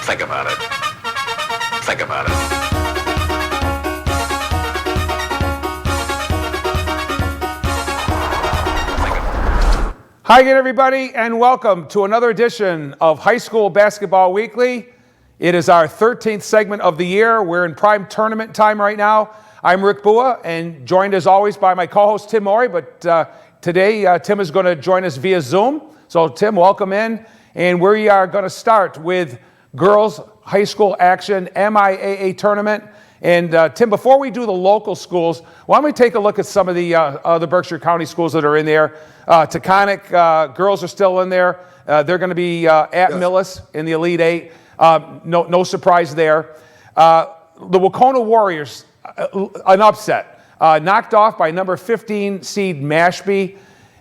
Think about it. Think about it. Hi again, everybody, and welcome to another edition of High School Basketball Weekly. It is our 13th segment of the year. We're in prime tournament time right now. I'm Rick Bua, and joined as always by my co-host Tim Morey, but today Tim is going to join us via Zoom. So Tim, welcome in, and we are going to start with girls high school action MIAA tournament. And Tim, before we do the local schools, why don't we take a look at some of the other Berkshire County schools that are in there. Taconic girls are still in there. They're going to be at Millis in the Elite Eight. No surprise there. The Wauconda Warriors, an upset, knocked off by number 15 seed Mashpee.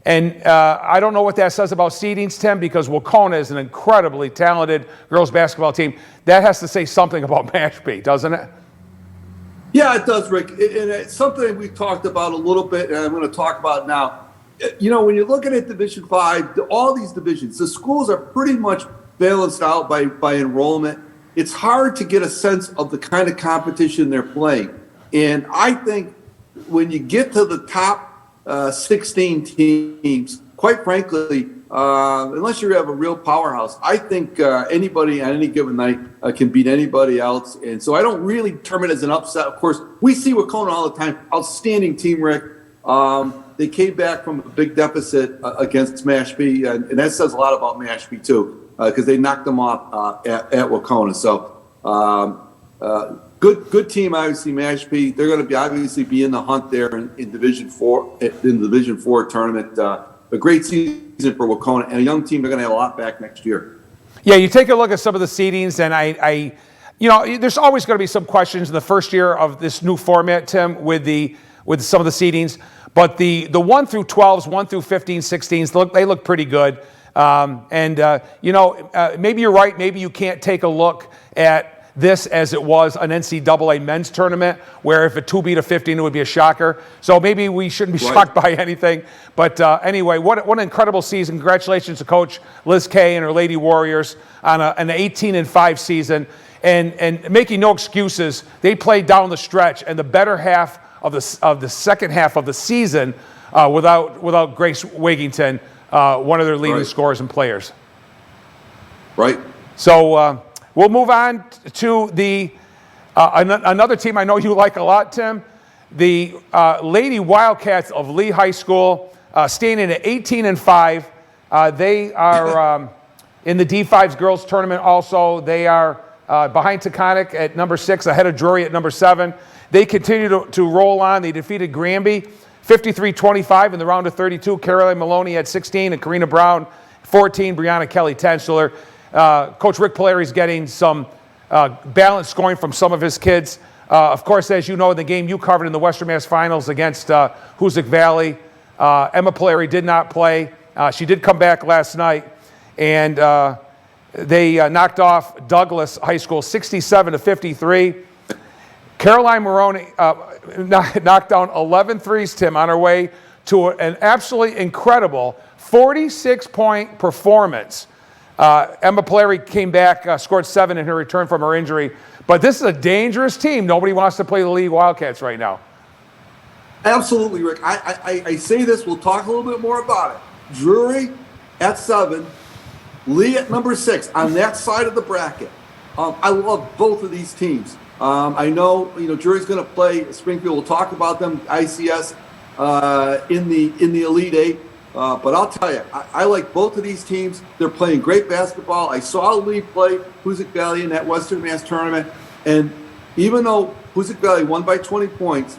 And I don't know what that says about seedings, Tim, because Wauconda is an incredibly talented girls basketball team. That has to say something about Mashpee, doesn't it? Yeah, it does, Rick. And it's something we've talked about a little bit, and I'm going to talk about now. You know, when you're looking at Division 5, all these divisions, the schools are pretty much balanced out by enrollment. It's hard to get a sense of the kind of competition they're playing. And I think when you get to the top 16 teams, quite frankly, unless you have a real powerhouse, I think anybody on any given night can beat anybody else. And so I don't really term it as an upset. Of course, we see Wauconda all the time. Outstanding team, Rick. They came back from a big deficit against Mashpee, and that says a lot about Mashpee, too, because they knocked them off at Wauconda. So good team, obviously, Mashpee. They're going to obviously be in the hunt there in Division 4, in the Division 4 tournament. A great season for Wauconda, and a young team. They're going to have a lot back next year. Yeah, you take a look at some of the seedings, and you know, there's always going to be some questions in the first year of this new format, Tim, with some of the seedings. But the 1 through 12s, 1 through 15, 16s, they look pretty good. You know, maybe you're right. Maybe you can't take a look at this as it was an NCAA men's tournament, where if a 2 beat a 15, it would be a shocker. So maybe we shouldn't be shocked by anything. But anyway, what an incredible season. Congratulations to Coach Liz Kay and her Lady Warriors on an 18-5 season. And making no excuses, they played down the stretch, and the better half of the second half of the season without Grace Wigington, one of their leading scorers and players. Right. So we'll move on to the another team I know you like a lot, Tim. The Lady Wildcats of Lee High School, standing at 18-5. They are in the D5's girls tournament also. They are behind Taconic at number 6, ahead of Drury at number 7. They continue to roll on. They defeated Granby 53-25 in the round of 32. Caroline Maloney had 16 and Karina Brown 14, Brianna Kelly 10. So Coach Rick Polari is getting some balanced scoring from some of his kids. Of course, as you know, the game you covered in the Western Mass Finals against Hoosick Valley, Emma Polari did not play. She did come back last night, and they knocked off Douglas High School 67-53. Caroline Maroney knocked down 11 threes, Tim, on her way to an absolutely incredible 46-point performance. Emma Polari came back, scored 7 in her return from her injury. But this is a dangerous team. Nobody wants to play the League Wildcats right now. Absolutely, Rick. I say this. We'll talk a little bit more about it. Drury at 7, Lee at number 6 on that side of the bracket. I love both of these teams. I know, Drury's going to play Springfield. We'll talk about them, ICS, in the Elite Eight. But I'll tell you, I like both of these teams. They're playing great basketball. I saw Lee play Hoosick Valley in that Western Mass tournament. And even though Hoosick Valley won by 20 points,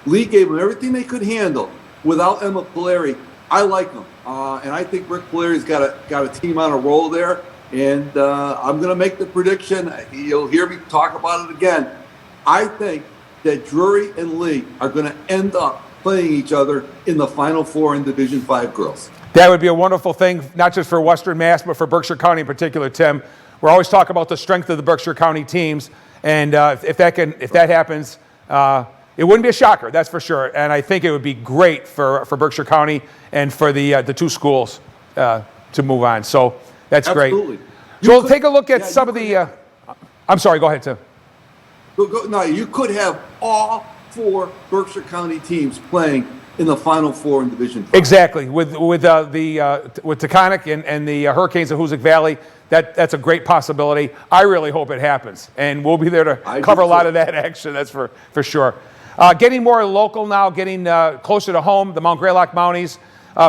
Lee gave them everything they could handle without Emma Polari. I like them. And I think Rick Polari's got a team on a roll there. And I'm going to make the prediction. You'll hear me talk about it again. I think that Drury and Lee are going to end up playing each other in the Final Four in Division 5 girls. That would be a wonderful thing, not just for Western Mass, but for Berkshire County in particular, Tim. We're always talking about the strength of the Berkshire County teams. And if that happens, it wouldn't be a shocker, that's for sure. And I think it would be great for Berkshire County and for the two schools to move on. So that's Absolutely. great. So we'll take a look at some of the I'm sorry, go ahead, Tim. No, you could have all 4 Berkshire County teams playing in the Final Four in Division 5. Exactly. With Taconic and the Hurricanes of Hoosick Valley, that's a great possibility. I really hope it happens, and we'll be there to cover a lot of that action. That's for sure. Getting more local now, getting closer to home. The Mount Greylock Mounties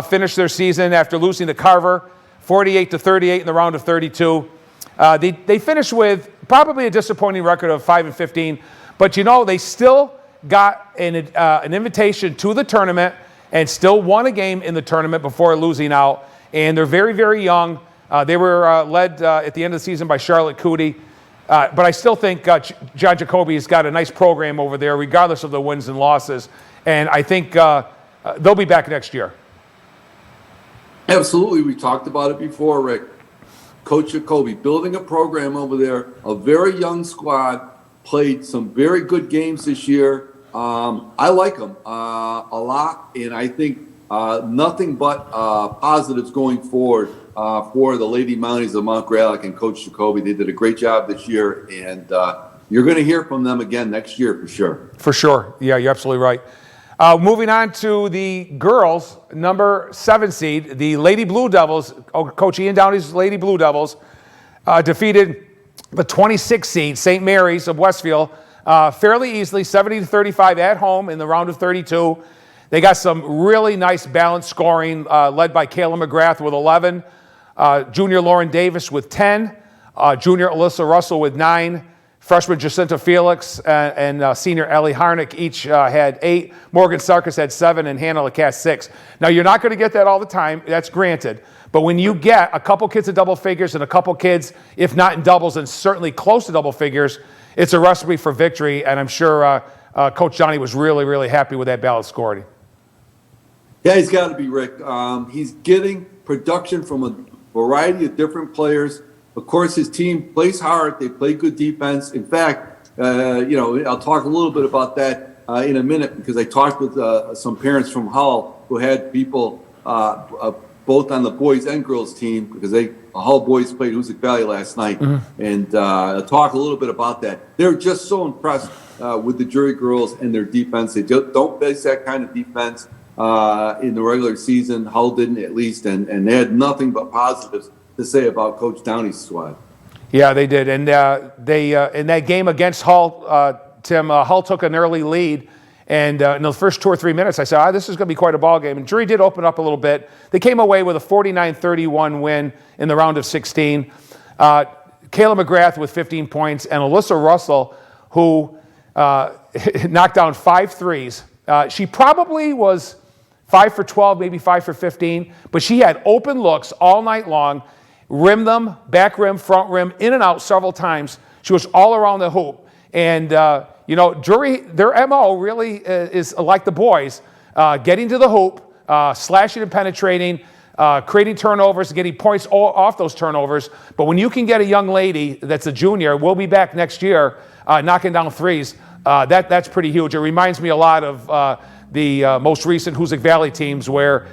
finished their season after losing to Carver, 48-38 in the round of 32. They finished with probably a disappointing record of 5-15, but they still got an invitation to the tournament and still won a game in the tournament before losing out. And they're very, very young. They were led at the end of the season by Charlotte Cootie. But I still think John Jacoby's got a nice program over there, regardless of the wins and losses. And I think they'll be back next year. Absolutely. We talked about it before, Rick. Coach Jacoby building a program over there, a very young squad, played some very good games this year. I like them a lot, and I think nothing but positives going forward for the Lady Mounties of Mount Greylock and Coach Jacoby. They did a great job this year, and you're going to hear from them again next year for sure. For sure. Yeah, you're absolutely right. Moving on to the girls, number 7 seed, the Lady Blue Devils, Coach Ian Downey's Lady Blue Devils, defeated the 26 seed, St. Mary's of Westfield, fairly easily, 70-35 at home in the round of 32. They got some really nice balanced scoring, led by Kayla McGrath with 11, junior Lauren Davis with 10, junior Alyssa Russell with 9, freshman Jacinta Felix and senior Ellie Harnick each had 8. Morgan Sarkis had 7 and Hannah Lacasse 6. Now, you're not going to get that all the time. That's granted. But when you get a couple kids in double figures and a couple kids, if not in doubles and certainly close to double figures, it's a recipe for victory. And I'm sure Coach Johnny was really, really happy with that balanced scoring. Yeah, he's got to be, Rick. He's getting production from a variety of different players. Of course, his team plays hard. They play good defense. In fact, I'll talk a little bit about that in a minute because I talked with some parents from Hull who had people both on the boys and girls team because the Hull boys played Hoosick Valley last night. Mm-hmm. And I'll talk a little bit about that. They're just so impressed with the Jury girls and their defense. They don't face that kind of defense in the regular season. Hull didn't, at least, and they had nothing but positives to say about Coach Downey's squad. Yeah, they did. And they in that game against Hull, Tim, Hull took an early lead. And in the first 2 or 3 minutes, I said, this is going to be quite a ball game. And Drury did open up a little bit. They came away with a 49-31 win in the round of 16. Kayla McGrath with 15 points and Alyssa Russell, who knocked down 5 threes. She probably was 5 for 12, maybe 5 for 15, but she had open looks all night long, rimmed them, back rim, front rim, in and out several times. She was all around the hoop. And, Drury, their MO really is like the boys, getting to the hoop, slashing and penetrating, creating turnovers, getting points off those turnovers. But when you can get a young lady that's a junior, we'll be back next year, knocking down threes, that's pretty huge. It reminds me a lot of the most recent Hoosick Valley teams where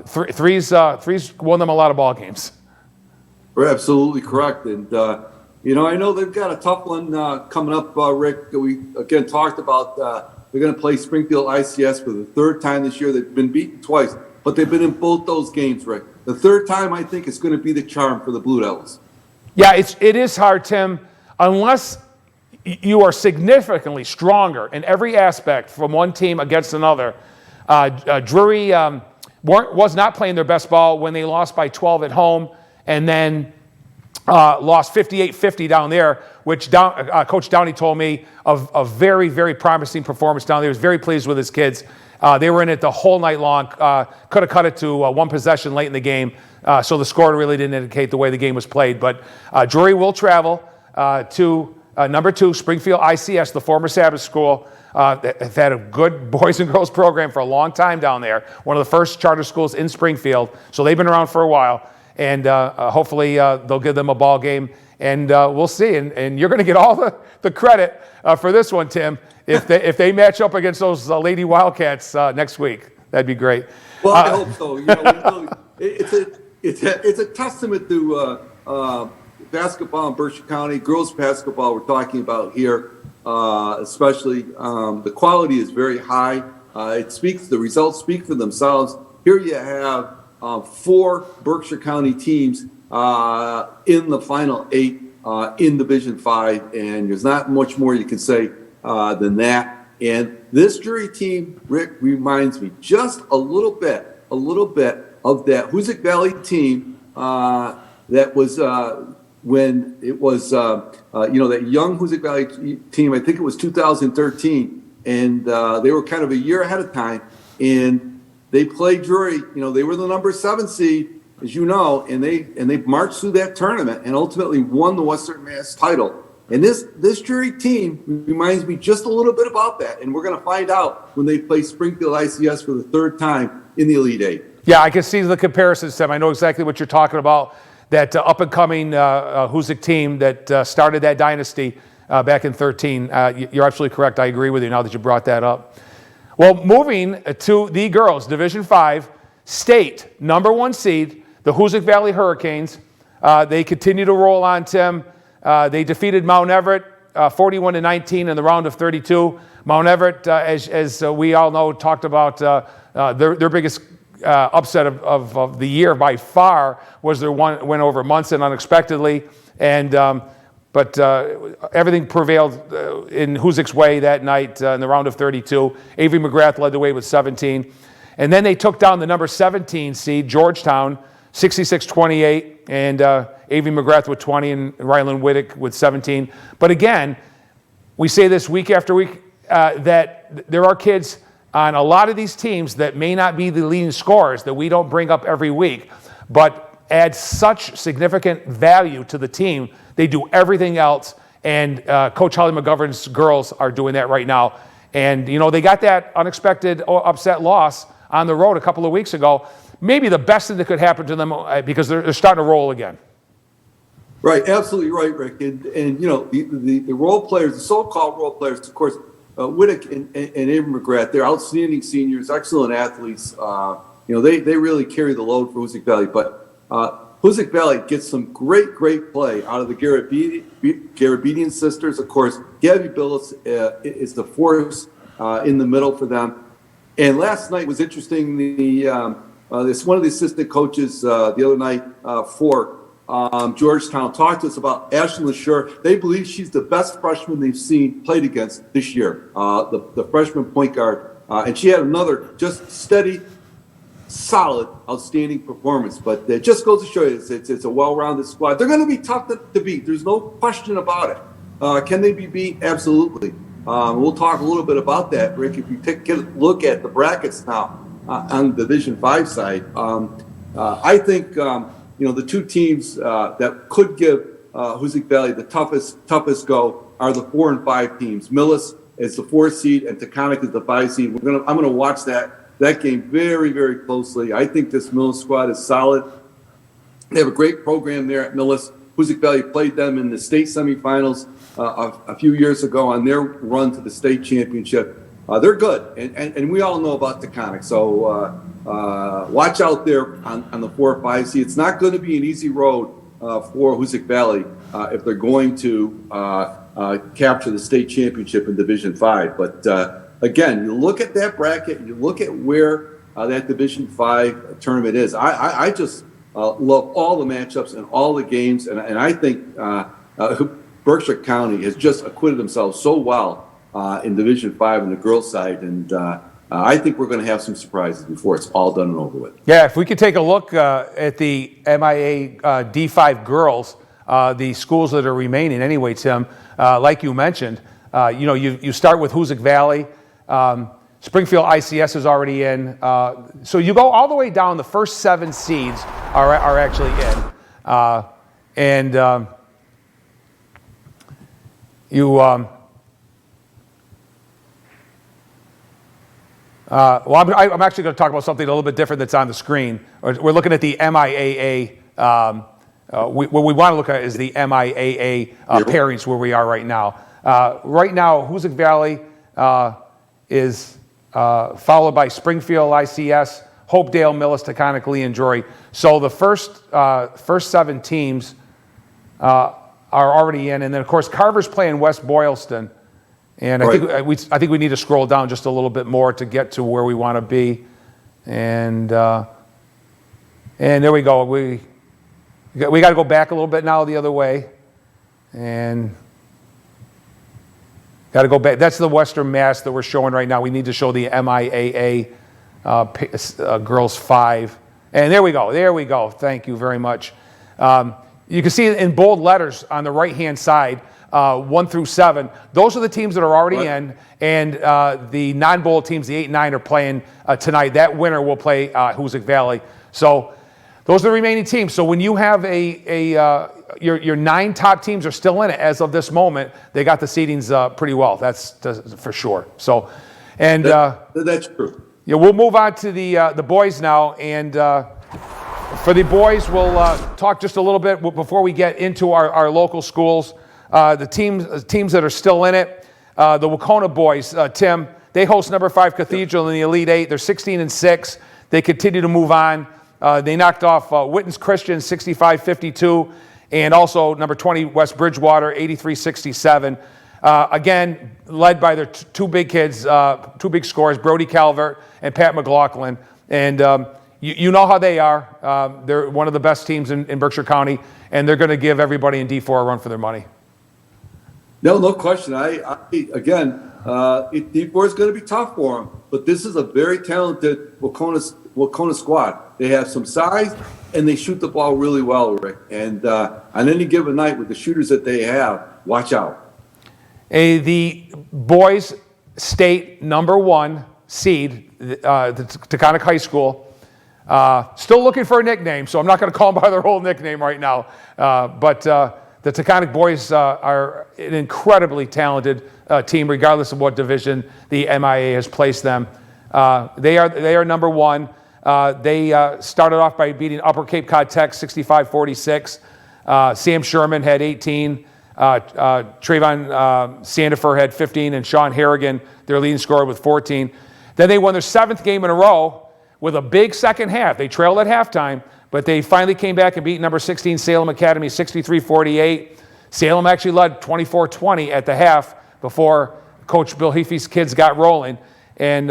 threes won them a lot of ball games. We're absolutely correct. And, I know they've got a tough one coming up, Rick. We, again, talked about they're going to play Springfield Ics for the 3rd time this year. They've been beaten twice, but they've been in both those games, Rick. The 3rd time, I think, is going to be the charm for the Blue Devils. Yeah, it is hard, Tim, unless you are significantly stronger in every aspect from one team against another. Drury was not playing their best ball when they lost by 12 at home and then lost 58-50 down there, which Coach Downey told me of a very, very promising performance down there. He was very pleased with his kids. They were in it the whole night long. Could have cut it to one possession late in the game, so the score really didn't indicate the way the game was played. But Drury will travel to number 2, Springfield Ics, the former Sabbath school. They've had a good boys and girls program for a long time down there. One of the first charter schools in Springfield. So they've been around for a while. And hopefully they'll give them a ball game. And we'll see. And you're going to get all the credit for this one, Tim, if they match up against those Lady Wildcats next week. That'd be great. Well, I hope so. It's a testament to basketball in Berkshire County, girls basketball we're talking about here, especially the quality is very high. The results speak for themselves. Here you have 4 Berkshire County teams in the final 8 in Division 5, and there's not much more you can say than that. And this Drury team, Rick, reminds me just a little bit of that Hoosick Valley team that was when it was, that young Hoosick Valley team. I think it was 2013, and they were kind of a year ahead of time. And they played Drury. They were the number 7 seed, as you know, and they marched through that tournament and ultimately won the Western Mass title. And this Drury team reminds me just a little bit about that, and we're going to find out when they play Springfield Ics for the 3rd time in the Elite Eight. Yeah, I can see the comparisons, Tim. I know exactly what you're talking about. That up-and-coming Hoosick team that started that dynasty back in 13. You're absolutely correct. I agree with you now that you brought that up. Well, moving to the girls, Division 5, state number 1 seed, the Hoosick Valley Hurricanes. They continue to roll on, Tim. They defeated Mount Everett 41-19 in the round of 32. Mount Everett, as we all know, talked about their biggest upset of the year by far was their win over Munson unexpectedly, but everything prevailed in Hoosick's way that night in the round of 32. Avery McGrath led the way with 17, and then they took down the number 17 seed Georgetown 66-28, and Avery McGrath with 20 and Ryland Whittick with 17. But again, we say this week after week that there are kids on a lot of these teams that may not be the leading scorers that we don't bring up every week, but add such significant value to the team. They do everything else, and Coach Holly McGovern's girls are doing that right now. And, they got that unexpected upset loss on the road a couple of weeks ago. Maybe the best thing that could happen to them because they're starting to roll again. Right, absolutely right, Rick. And the role players, the so-called role players, of course, Whittick and Avery McGrath, they're outstanding seniors, excellent athletes. They really carry the load for Hoosick Valley. But Hoosick Valley gets some great play out of the Garabedian sisters. Of course, Gabby Billis is the force in the middle for them. And last night was interesting. One of the assistant coaches the other night for Georgetown talked to us about Ashlyn LaSure. They believe she's the best freshman they've seen played against this year, the freshman point guard. And she had another just steady, solid, outstanding performance. But it just goes to show you it's a well-rounded squad. They're going to be tough to beat. There's no question about it. Can they be beat? Absolutely. We'll talk a little bit about that, Rick. If you get a look at the brackets now on the Division 5 side, I think the 2 teams that could give Hoosick Valley the toughest go are the 4 and 5 teams. Millis is the 4 seed and Taconic is the 5 seed. I'm gonna watch that game very, very closely. I think this Millis squad is solid. They have a great program there at Millis. Hoosick Valley played them in the state semifinals a few years ago on their run to the state championship. They're good, and we all know about Taconic. So watch out there on the 4 or 5 seed. It's not going to be an easy road for Hoosick Valley if they're going to capture the state championship in Division 5. But again, you look at that bracket, you look at where that Division 5 tournament is. I just love all the matchups and all the games, and I think Berkshire County has just acquitted themselves so well in Division 5 on the girls' side, and I think we're going to have some surprises before it's all done and over with. Yeah, if we could take a look at the MIA D5 girls, the schools that are remaining anyway, Tim, like you mentioned, you start with Hoosick Valley. Springfield Ics is already in. So you go all the way down. The first 7 seeds are actually in. I'm actually going to talk about something a little bit different that's on the screen. We're looking at the MIAA. What we want to look at is the MIAA pairings where we are right now. Right now, Hoosick Valley is followed by Springfield Ics, Hopedale, Millis, Taconic, Lee, and Drury. So the first 7 teams are already in. And then, of course, Carver's playing West Boylston. And I think we need to scroll down just a little bit more to get to where we want to be. And there we go. We got to go back a little bit now the other way. And got to go back. That's the Western Mass that we're showing right now. We need to show the MIAA girls 5. And there we go. There we go. Thank you very much. You can see in bold letters on the right-hand side, 1 through 7. Those are the teams that are already in. And the non-bowl teams, the 8 and 9, are playing tonight. That winner will play Hoosick Valley. So those are the remaining teams. So when you have your 9 top teams are still in it as of this moment, they got the seedings pretty well. That's for sure. So, and that's true. Yeah, we'll move on to the boys now, and for the boys, we'll talk just a little bit before we get into our local schools. The teams that are still in it, the Wacona boys, Tim, they host number 5 Cathedral in the Elite 8. They're 16-6. They continue to move on. They knocked off Witten's Christian 65-52, and also number 20 West Bridgewater 83-67. Again, led by their two big kids, 2 big scorers, Brody Calvert and Pat McLaughlin. And you know how they are. They're one of the best teams in Berkshire County, and they're going to give everybody in D4 a run for their money. No question. Again, D4 is going to be tough for them, but this is a very talented Wacona squad. They have some size, and they shoot the ball really well, Rick. And on any given night with the shooters that they have, watch out. The boys state number 1 seed, the Taconic High School. Still looking for a nickname, so I'm not going to call them by their whole nickname right now. But the Taconic boys are an incredibly talented team, regardless of what division the MIA has placed them. They are number 1. They started off by beating Upper Cape Cod Tech 65-46. Sam Sherman had 18. Trayvon Sandifer had 15, and Sean Harrigan, their leading scorer, with 14. Then they won their 7th game in a row with a big second half. They trailed at halftime, but they finally came back and beat number 16 Salem Academy 63-48. Salem actually led 24-20 at the half before Coach Bill Heafy's kids got rolling. And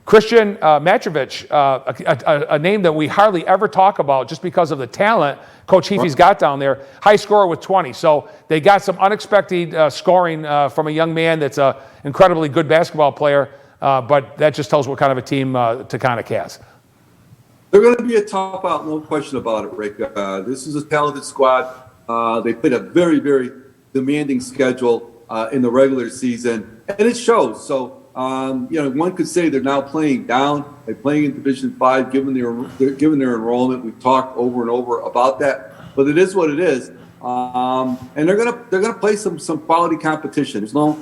Christian Matrovich, a name that we hardly ever talk about just because of the talent Coach Heafy's got down there, high scorer with 20. So they got some unexpected scoring from a young man that's an incredibly good basketball player, but that just tells what kind of a team Taconic has. They're going to be a tough out, no question about it, Rick. This is a talented squad. They played a very, very demanding schedule in the regular season, and it shows. So, one could say they're now playing down. They're playing in Division 5, given their enrollment. We've talked over and over about that, but it is what it is. And they're gonna play some quality competition. There's no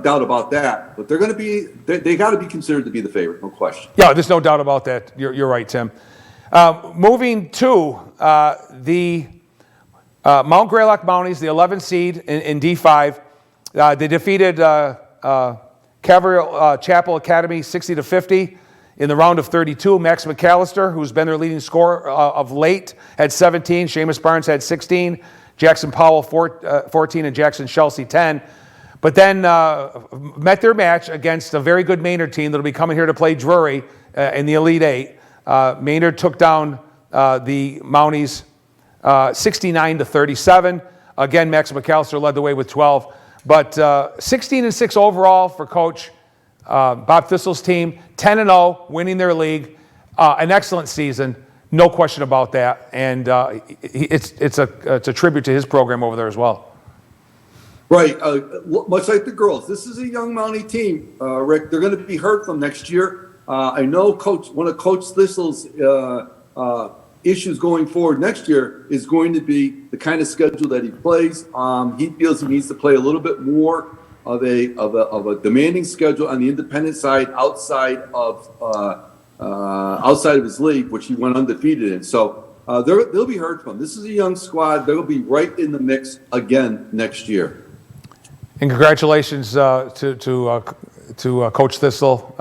doubt about that. But they got to be considered to be the favorite, no question. Yeah, there's no doubt about that. You're right, Tim. Moving to the Mount Greylock Mounties, the 11th seed in D5. They defeated Calvary Chapel Academy 60-50 in the round of 32. Max McAllister, who's been their leading scorer of late, had 17. Seamus Barnes had 16. Jackson Powell 14, and Jackson Chelsea 10. But then met their match against a very good Maynard team that'll be coming here to play Drury in the Elite 8. Maynard took down the Mounties 69-37. Again, Max McAllister led the way with 12. But 16-6 overall for Coach Bob Thistle's team, 10-0, winning their league, an excellent season, no question about that. And it's a tribute to his program over there as well. Right, much like the girls. This is a young Mountie team, Rick. They're going to be heard from next year. I know one of Coach Thistle's issues going forward next year is going to be the kind of schedule that he plays. He feels he needs to play a little bit more of a demanding schedule on the independent side outside of his league, which he went undefeated in. So they'll be heard from. This is a young squad. They'll be right in the mix again next year. And congratulations to Coach Thistle.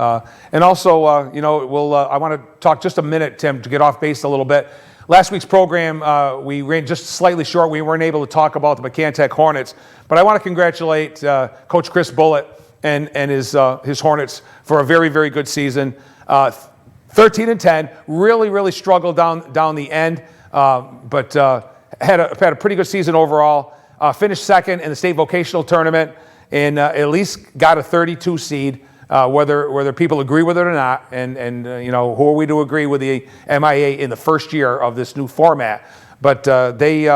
And also, I want to talk just a minute, Tim, to get off base a little bit. last week's program, we ran just slightly short. We weren't able to talk about the McCann Hornets, but I want to congratulate Coach Chris Bullitt and his Hornets for a very, very good season. 13-10, really struggled down the end, but had a pretty good season overall. Finished second in the state vocational tournament, and at least got a 32 seed. Whether people agree with it or not, and who are we to agree with the MIA in the first year of this new format? But they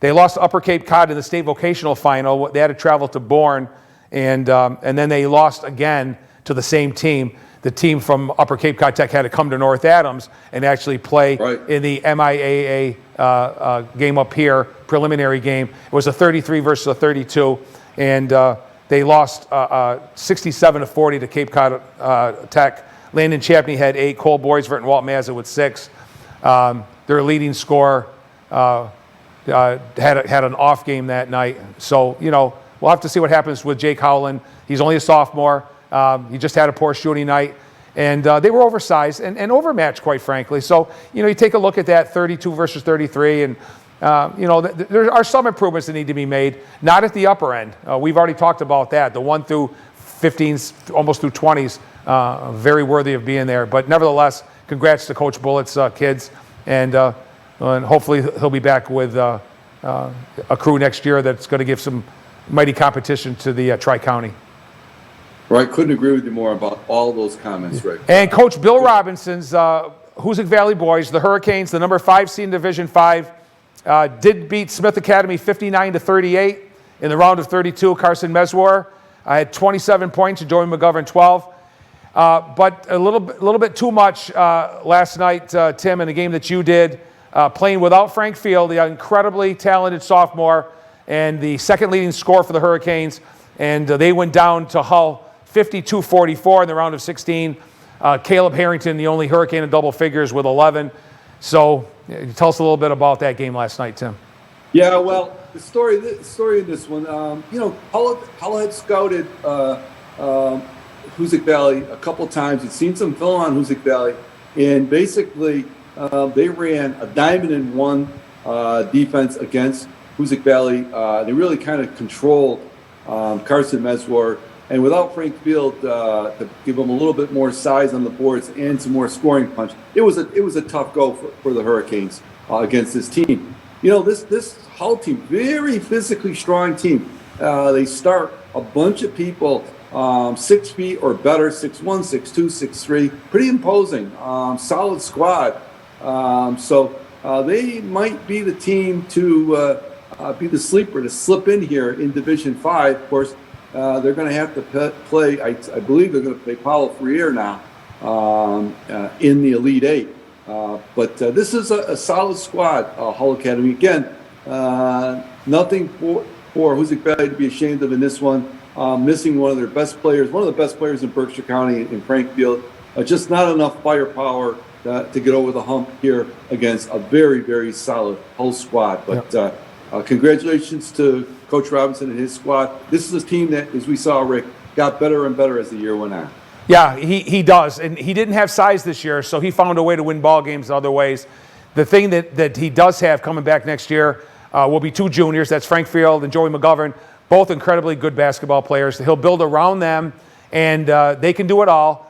lost to Upper Cape Cod in the state vocational final. They had to travel to Bourne, and then they lost again to the same team. The team from Upper Cape Cod Tech had to come to North Adams and actually play in the MIAA game up here, preliminary game. It was a 33 versus a 32, and they lost 67-40 to Cape Cod Tech. Landon Champney had 8, Cole Boysvert and Walt Mazza with 6. Their leading scorer had an off game that night. So, we'll have to see what happens with Jake Howland. He's only a sophomore. He just had a poor shooting night. And they were oversized and overmatched, quite frankly. So, you take a look at that 32 versus 33, and there are some improvements that need to be made, not at the upper end. We've already talked about that. The 1 through 15s, almost through 20s, very worthy of being there. But nevertheless, congrats to Coach Bullitt's kids, and hopefully he'll be back with a crew next year that's going to give some mighty competition to the Tri-County. Right, couldn't agree with you more about all those comments, Rick. And Coach Bill Robinson's Hoosick Valley boys, the Hurricanes, the number 5 seed in Division 5, did beat Smith Academy 59-38 in the round of 32. Carson Meswar had 27 points, and Joey McGovern 12. But a little bit too much last night, Tim, in the game that you did, playing without Frank Field, the incredibly talented sophomore, and the second leading scorer for the Hurricanes. And they went down to Hull 52-44 in the round of 16. Caleb Harrington, the only Hurricane in double figures, with 11. So tell us a little bit about that game last night, Tim. Yeah, well, the story in this one, Hull had scouted Hoosick Valley a couple times. Had seen some film on Hoosick Valley, and basically they ran a diamond and one defense against Hoosick Valley. They really kind of controlled Carson Meswar. And without Frank Field to give him a little bit more size on the boards and some more scoring punch, it was a tough go for the Hurricanes against this team. This Hull team, very physically strong team. They start a bunch of people 6 feet or better, 6'1", 6'2", 6'3", pretty imposing, solid squad. So they might be the team to be the sleeper to slip in here in Division 5. Of course, they're going to have to play, I believe they're going to play Paulo Freire now in the Elite 8. But this is a solid squad, Hull Academy. Again, nothing for Hoosick Valley to be ashamed of in this one. Missing one of their best players, one of the best players in Berkshire County in Frank Field. Just not enough firepower to get over the hump here against a very, very solid Hull squad. But congratulations to Coach Robinson and his squad. This is a team that, as we saw, Rick, got better and better as the year went on. Yeah, he does. And he didn't have size this year, so he found a way to win ball games other ways. The thing that he does have coming back next year will be 2 juniors. That's Frank Field and Joey McGovern, both incredibly good basketball players. He'll build around them, and they can do it all.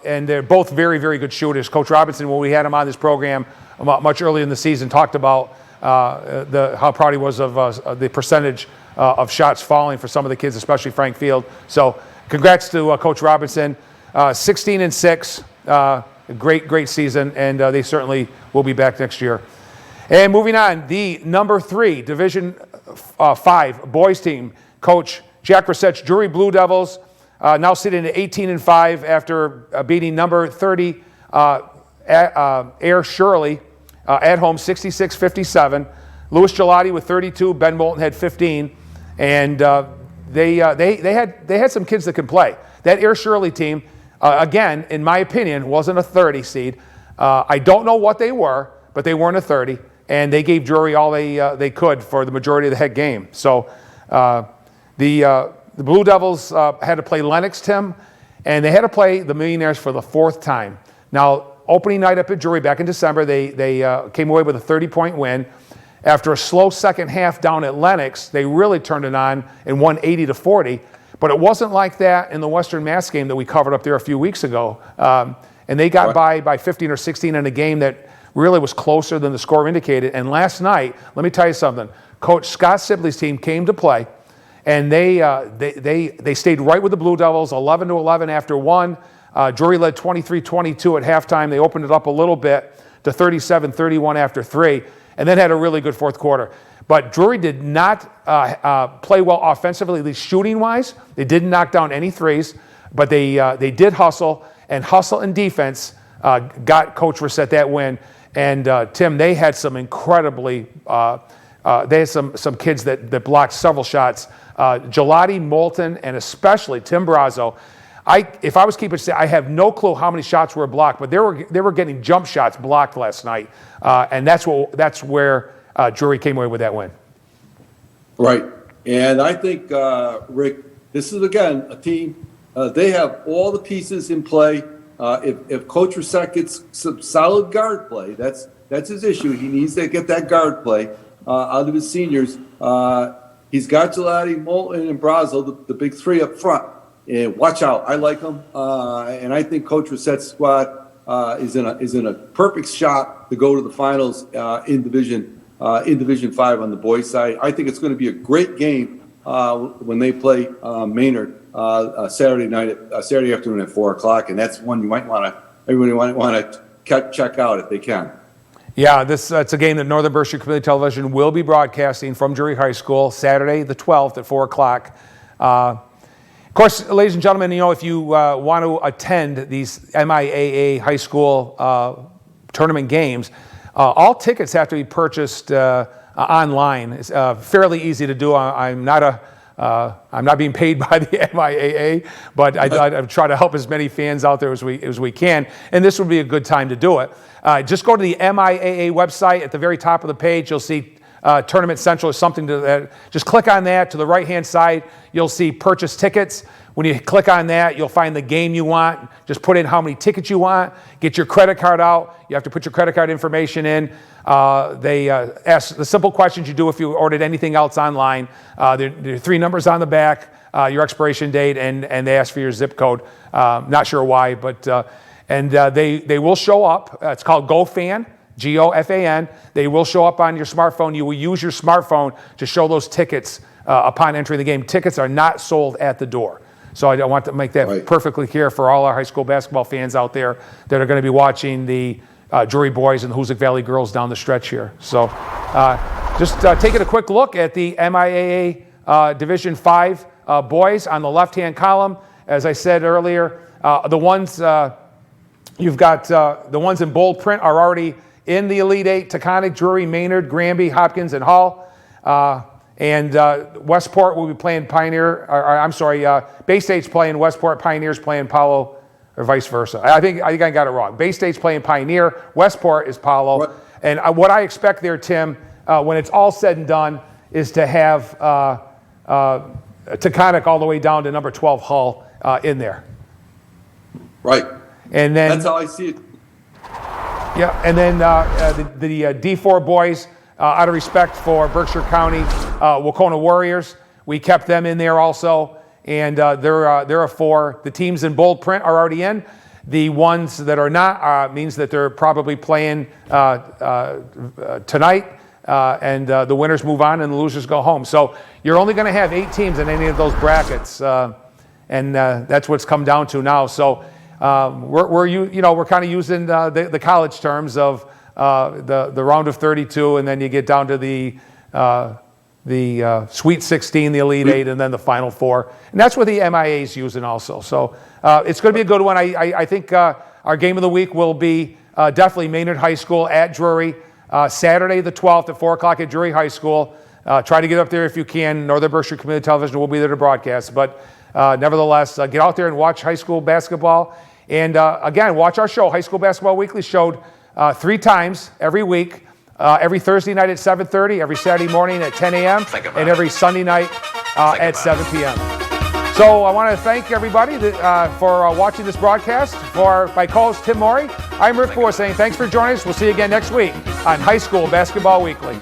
And they're both very, very good shooters. Coach Robinson, when we had him on this program much earlier in the season, talked about how proud he was of the percentage of shots falling for some of the kids, especially Frank Field. So congrats to Coach Robinson. 16-6, great season, and they certainly will be back next year. And moving on, the number 3 Division 5 boys team, Coach Jack Brissett's Drury Blue Devils, now sitting at 18-5 after beating number 30 Air Shirley at home 66-57. Louis Gelati with 32, Ben Moulton had 15, and they had some kids that can play. That Air Shirley team, again, in my opinion, wasn't a 30 seed. I don't know what they were, but they weren't a 30, and they gave Drury all they could for the majority of the head game. So the Blue Devils had to play Lennox, Tim, and they had to play the Millionaires for the 4th time. Now, opening night up at Drury back in December, they came away with a 30-point win. After a slow second half down at Lenox, they really turned it on and won 80-40. But it wasn't like that in the Western Mass game that we covered up there a few weeks ago. And they got by 15 or 16 in a game that really was closer than the score indicated. And last night, let me tell you something. Coach Scott Sibley's team came to play, and they stayed right with the Blue Devils, 11-11 after one. Drury led 23-22 at halftime. They opened it up a little bit to 37-31 after three, and then had a really good fourth quarter. But Drury did not play well offensively, at least shooting-wise. They didn't knock down any threes, but they did hustle, and hustle and defense got Coach Reset that win. And Tim, they had some incredibly, they had some kids that blocked several shots. Gelati, Moulton, and especially Tim Brazo. If I was keeping, I have no clue how many shots were blocked, but they were getting jump shots blocked last night, and that's where Drury came away with that win. Right, and I think Rick, this is again a team. They have all the pieces in play. If Coach Reset gets some solid guard play, that's his issue. He needs to get that guard play out of his seniors. He's got Gelati, Moulton, and Brazo, the big three up front. And watch out, I like them, and I think Coach Reset's squad is in a perfect shot to go to the finals in Division 5 on the boys' side. I think it's going to be a great game when they play Maynard Saturday afternoon at 4:00, and that's one everybody might want to check out if they can. Yeah, it's a game that Northern Berkshire Community Television will be broadcasting from Drury High School Saturday the 12th at 4:00. Of course, ladies and gentlemen, if you want to attend these MIAA high school tournament games, all tickets have to be purchased online. It's fairly easy to do. I'm not being paid by the MIAA, but I try to help as many fans out there as we can, and this would be a good time to do it. Just go to the MIAA website. At the very top of the page, you'll see Tournament Central is something to just click on that. To the right-hand side, you'll see purchase tickets. When you click on that, you'll find the game you want. Just put in how many tickets you want. Get your credit card out. You have to put your credit card information in. They ask the simple questions you do if you ordered anything else online. There are 3 numbers on the back, your expiration date, and they ask for your zip code. Not sure why, but they will show up. It's called GoFan. GoFan. They will show up on your smartphone. You will use your smartphone to show those tickets upon entering the game. Tickets are not sold at the door. So I want to make that perfectly clear for all our high school basketball fans out there that are going to be watching the Drury boys and the Hoosick Valley girls down the stretch here. So just taking a quick look at the MIAA Division 5 boys on the left-hand column. As I said earlier, the ones you've got the ones in bold print are already in the Elite Eight: Taconic, Drury, Maynard, Granby, Hopkins, and Hull. And Westport will be playing Pioneer. Bay State's playing Westport, Pioneer's playing Palo, or vice versa. I think I got it wrong. Bay State's playing Pioneer, Westport is Palo. What? And what I expect there, Tim, when it's all said and done, is to have Taconic all the way down to number 12 Hull in there. Right. And then that's how I see it. Yeah, and then the D4 boys, out of respect for Berkshire County, Wacona Warriors, we kept them in there also, and they're a 4. The teams in bold print are already in. The ones that are not means that they're probably playing tonight, and the winners move on and the losers go home. So you're only going to have 8 teams in any of those brackets, and that's what's come down to now. So. We're kind of using the college terms of the round of 32, and then you get down to the Sweet 16, the Elite 8, and then the Final 4, and that's what the MIA is using also. So it's going to be a good one. I think our game of the week will be definitely Maynard High School at Drury, Saturday the 12th at 4:00 at Drury High School. Try to get up there if you can. Northern Berkshire Community Television will be there to broadcast, but nevertheless, get out there and watch high school basketball. And again, watch our show. High School Basketball Weekly showed 3 times every week, every Thursday night at 7:30, every Saturday morning at 10 a.m., and every Sunday night at 7 p.m. So I want to thank everybody for watching this broadcast. For my co-host Tim Morey, I'm Rick Bohr saying thanks for joining us. We'll see you again next week on High School Basketball Weekly.